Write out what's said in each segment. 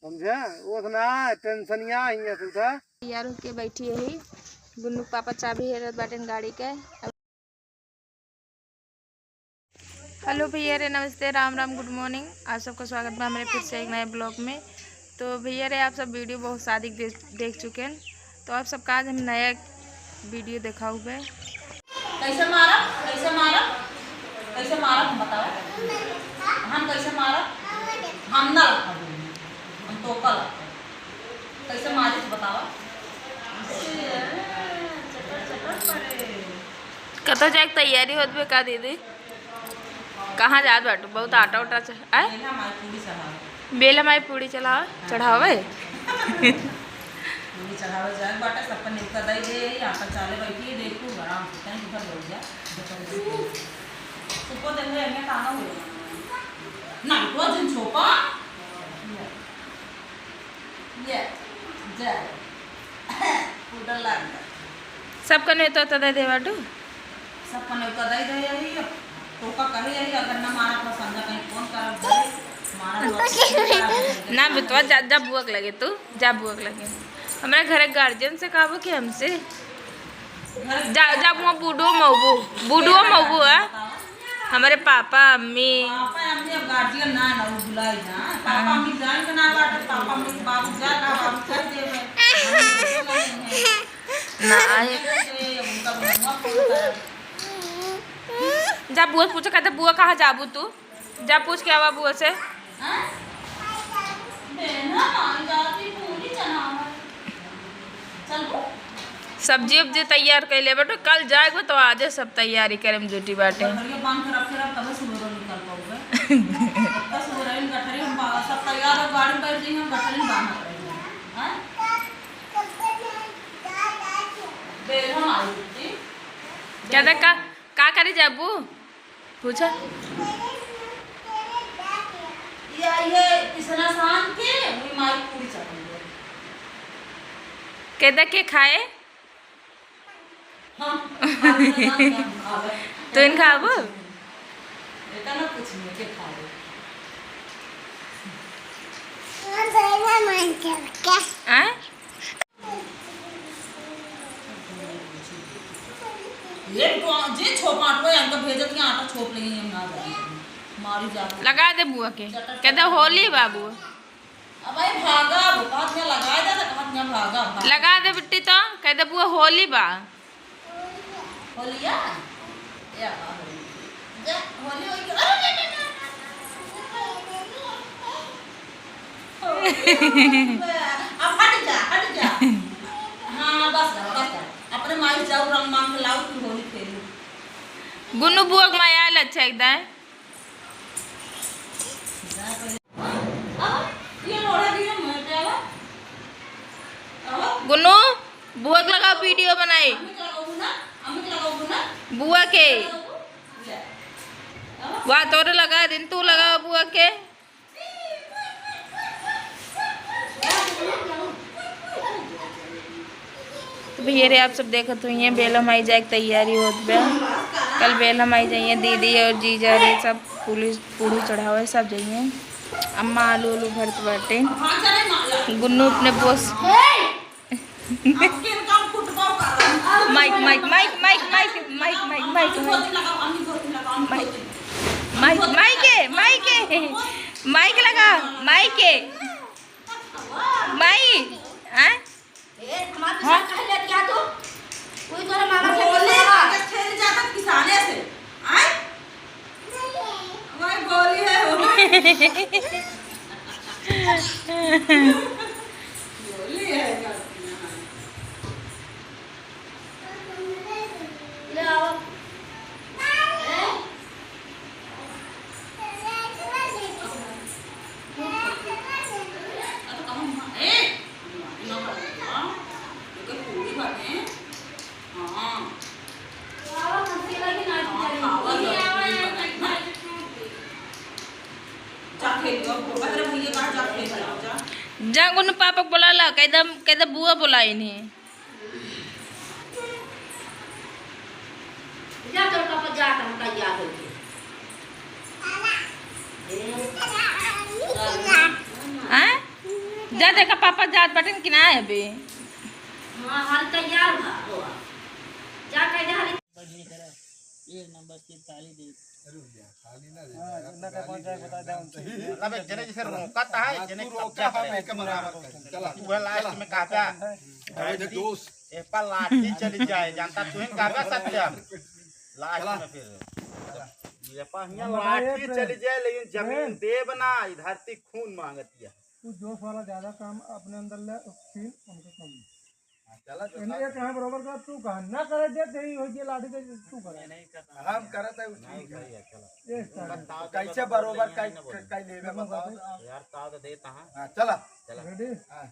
समझा उतना टेंशनिया ही है तुझा यार के बैठी यही गुन्नू पापा चाबी हेरत बाटन गाड़ी के। हेलो भैया रे, नमस्ते, राम राम, गुड मॉर्निंग। आप सबका स्वागत है हमारे फिर से एक नए ब्लॉग में। तो भैया रे, आप सब वीडियो बहुत शादी देख चुके हैं, तो आप सबका आज हम नया वीडियो देखा हुए। कैसे मारा हम बताओ। हम कैसे मारा हम ना हम तो कल कैसे मारी तो बताओ। कतो जाए तैयारी होत बे का दीदी? कहाँ जात बाटू? बहुत आटा उटा बेला माई पूड़ी चढ़ावे पूरी चढ़ावे जाए बाटा सबका निकल दई दे आटा चाले बैठी देखू आराम से कहीं उधर बैठ जा सुपो देंगे हमें ताना हो ना तो दिन छोपा ये जा उधर लग सबका नहीं तो दे दे बाटू सबका नहीं तो दई दे यही तो का कहे यही अगर ना मारा तो समझा कहीं फोन कर ना बितवा जा बुअक लगे तू जा बुअक लगे हमारे घर गार्जियन से कहा कि हमसे जा बूढ़ो मऊ है हमारे पापा अम्मी अब गार्जियन ना ना बुलाई ना पापा अम्मी जान के ना बात पापा अम्मी बाबू जा का बाबू कर दे ना आए जा बुआ पूछो कहते बुआ कहाँ जाबू तू जा पूछ के आवा बुआ से। सब्जी उब्जी तैयार कर ले बेटो, कल जाएगो तो आज सब तैयारी करें ड्यूटी बाटे। कहते का करी जाबू पूछा ये इतना शान के माई पूरी चढ़ कहते के खाए हाँ तो इन खाबो बेटा ना कुछ नहीं के खाओ हैं ये जे छोपाटो अंक भेजत के आटा छोप लेंगे हम ना जाए मारी जा लगा दे बुआ के कहते होली बाबू अब भाई भागा बहुत में लगा दे तो कहां में भागा लगा दे बिट्टी तो कहते बुआ होली बा होलिया या जा होली होई अब हट जा हां बस अपने माई जाओ रंग मांग लाओ फिर होली खेलो गुन्नू बुआ के माया आयल अच्छा एकदम गुन्नू बुआ के लगा वीडियो बनाई बुआ के वाह तोरे लगा दिन तू लगा बुआ के तो भैया रे आप सब देखत हुई हैं बेलम आई जाए तैयारी होत बे कल बेलम आई जाइए दीदी और जीजा रे सब पूड़ी चढ़ावे सब जाइए अम्मा आलू भरत बाटे गुन्नू अपने बोस mike mike mike mike mike mike mike mike mike mike mike mike लगा माइक माइक हैं किसाने से आए हमारी गोली है गोली है ले आओ जा गुन्नू पापा को बुला ला कहदा बुआ बुलाई नहीं जा तो पापा जा हम का याद होती हैं जा देखा पापा जात बटन कि ना है बे। हां हाल तैयार बा जा कह दे हाल एक नंबर की ताली दे ना का कौन जाए बता दे उनसे अबे जने जैसे रोकता है जने रोका हम एक बराबर चला तू लास्ट में कहता अरे दोस्त ए पर लाठी चली जाए जानता तू ही कहबा सत्यम लास्ट में फिर ये पर यहाँ लाठी चली जाए लेकिन जमीन देव ना धरती खून मांगती है। तू जोश वाला ज्यादा काम अपने अंदर ले फील उनको कम चला इन्हें कहां बराबर का तू कहां ना करे दे तेरी हो जे लाठी के तू करे नहीं करता हम करत है उसकी चला कैसे बराबर कई लेवे बताओ यार ताव तो देता हां हां चला रेडी हां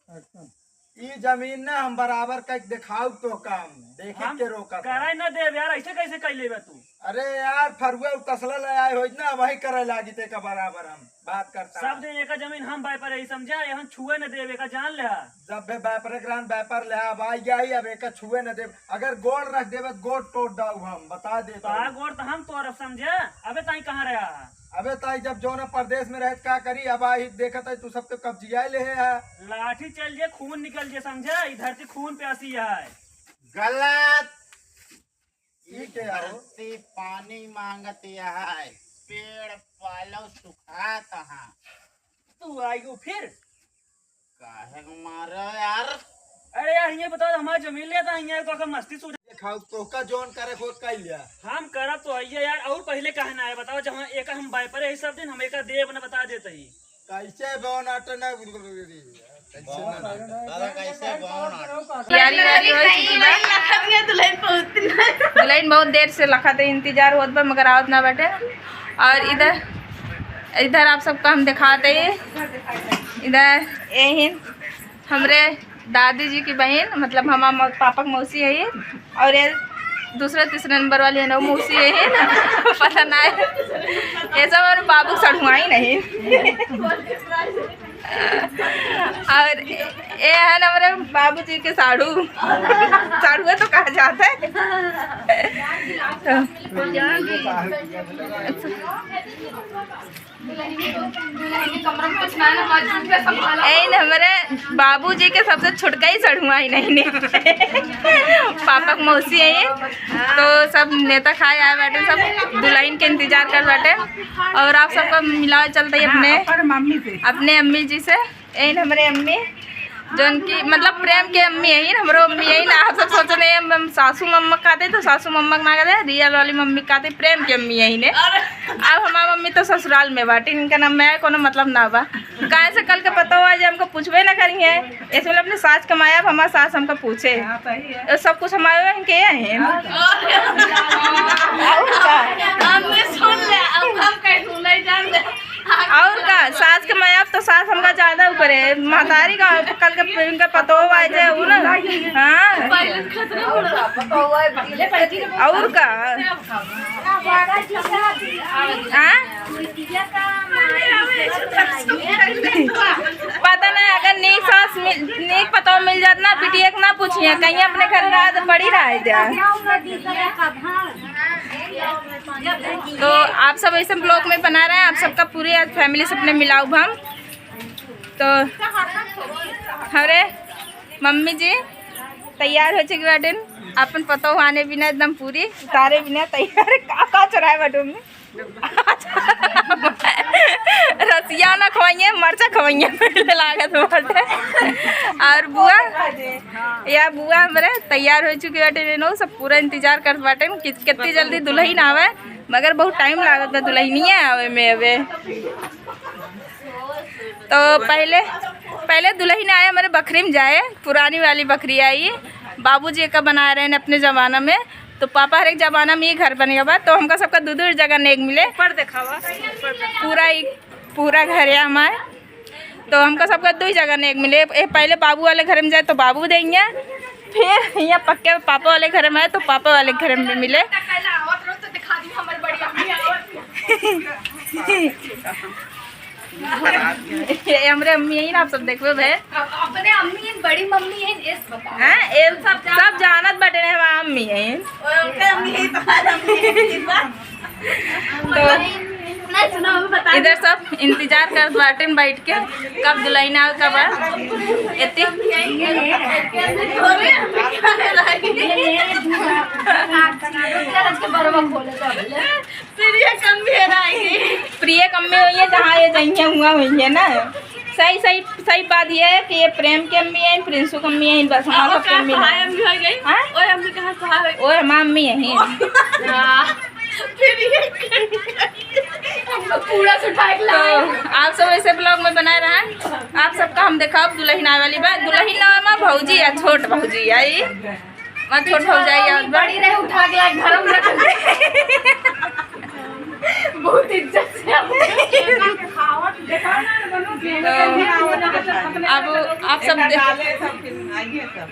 एक्शन ई जमीन ना हम बराबर का दिखाऊ तो काम देखे के रोका कराई ना दे यार ऐसे कैसे कई लेबे तू। अरे यार फरुआ तसला ले आए हो ना वही करे लागी ते का बराबर हम बात करता सब दिन एक जमीन हम बाय पर ही समझा यहां छुए न देवे का जान ले जब बे व्यापार ग्रांड व्यापार ले अब आई गई अब एक छुए न दे अगर गोड़ रख देबे गोड़ तोड़ दाऊ हम बता दे तो आ गोड़ तो हम तोर समझे अबे ताई कहां रहा अबे ताई जब जो ना प्रदेश में रहत का करी अब आई देखत है तू सबके कब्जिया ले है लाठी चल जे खून निकल जे समझे इधर से खून प्यासी है गलत ये क्या हो धरती पानी मांगती है पेड़ पालो सुखाता है तू आइयो फिर काहे मारो यार। अरे यार ये बताओ हमारा जमीन ले था यहाँ तो मस्ती सूझ खाओ तो का जोन करे खोद का लिया हम करब तो आइए यार और पहले कहना है बताओ जब एक हम बाय पर है सब दिन हम एक देव न बता देते ही कैसे बोन अटना दादा कैसे कौन तैयारी वारी हो चुकी बा। दुल्हन बहुत देर से लखा थे इंतजार होत बा मगर आवत ना बैठे। और इधर आप सबको हम दिखाते हैं इधर यही हमरे दादी जी की बहन मतलब हमारा पापा की मौसी है ये और ये दूसरा तीसरा नंबर वाली है ना मौसी है ना पता ना है ये सब हमारे बाबू सड़ुआ ही नहीं। और ये है ना हमारे बाबूजी के साड़ू साड़ुआ तो कहा जाता है। हमारे बाबूजी के सबसे छुटका ही सड़ुआ ही नहीं पापा की मौसी है ये तो सब नेता खाए आए बैठे सब दुल्हन के इंतजार कर बैठे। और आप सबका मिलाव चलता है अपने अम्मी जी से यही हमारे अम्मी जो उनकी मतलब प्रेम के अम्मी है हमारे अम्मी यही ना आप सब सोच रहे हैं सासू मम्मा कहते तो सासू मम्मा ना कहते रियल वाली मम्मी कहते प्रेम की अम्मी यही ने। अब हमारा मम्मी तो ससुराल में बाटी इनका नाम मैं कोनो मतलब ना बा कहाँ से कल के पता हुआ जो हमको पूछवे ना करेंगे ऐसे मतलब अपने सास कमाया अब हमारा सास हमको पूछे तो सब कुछ हमारे इनके हैं और का सास के माया तो सास हमका ज्यादा ऊपर है महतारी का कल के इनका पतो हुआ जाए वो ना हाँ और का हाँ पता नहीं अगर नीक सास नीक पतो मिल जात ना बिटिया ना पूछिए कहीं अपने घर रात पड़ी रहा है तो आप सब ऐसे ब्लॉग में बना रहे हैं आप सबका पूरी आज फैमिली से अपने मिलाऊ हम तो हमारे मम्मी जी तैयार हो चुकी बैठे अपन पता आने बिना एकदम पूरी उतारे बिना तैयार का चुराए बैठो में रसिया ना खवाइए मरचा खवाइए लागत बाटे। और बुआ या बुआ हमारे तैयार हो चुके बाटे नो सब पूरा इंतजार कर बाटे कितनी जल्दी दुल्हन आवे मगर बहुत टाइम लागत है दुल्हनिया आवे में अबे। तो पहले दुल्हन आए हमारे बकरी में जाए पुरानी वाली बकरी आई बाबूजी का बना रहे हैं अपने ज़माना में तो पापा हर एक जमाना में ही घर बनेगा बा तो हमका सबका दूर जगह नेक मिले पर देखावा पूरा घर है हमारे तो हमका सबका दो ही जगह नेक मिले पहले बाबू वाले घर में जाए तो बाबू देंगे फिर यहाँ पक्के पापा वाले घर में आए तो पापा वाले घर में मिले। हमारे अम्मी है ना आप सब देखो भाई अपने अम्मी है बड़ी मम्मी है इस बता हां ए सब जानत बटे ने हमारा अम्मी है ओके अम्मी है तुम्हारा अम्मी है तो नहीं सुना हमें बता। इधर सब इंतजार कर बाटे बैठ के कब दुल्हन आवे कब एती प्रिय कम्मे हुई है जहाँ ये जइया हुआ हुई है ना। सही सही सही बात ये है कि ये प्रेम के अम्मी है, प्रिंसू की अम्मी है, बस हमारा अम्मी ओए मम्मी है पूरा सुठा के तो आप सब ऐसे ब्लॉग में बनाए रहे। आप सबका हम देखा दुल्हन आने वाली बात। दुल्हन में भौजी या छोट भौजी आई मत छोट हो जाएगी बड़ी रहे उठा के लाए घर में रख दे। बहुत इज्जत से अब आप सब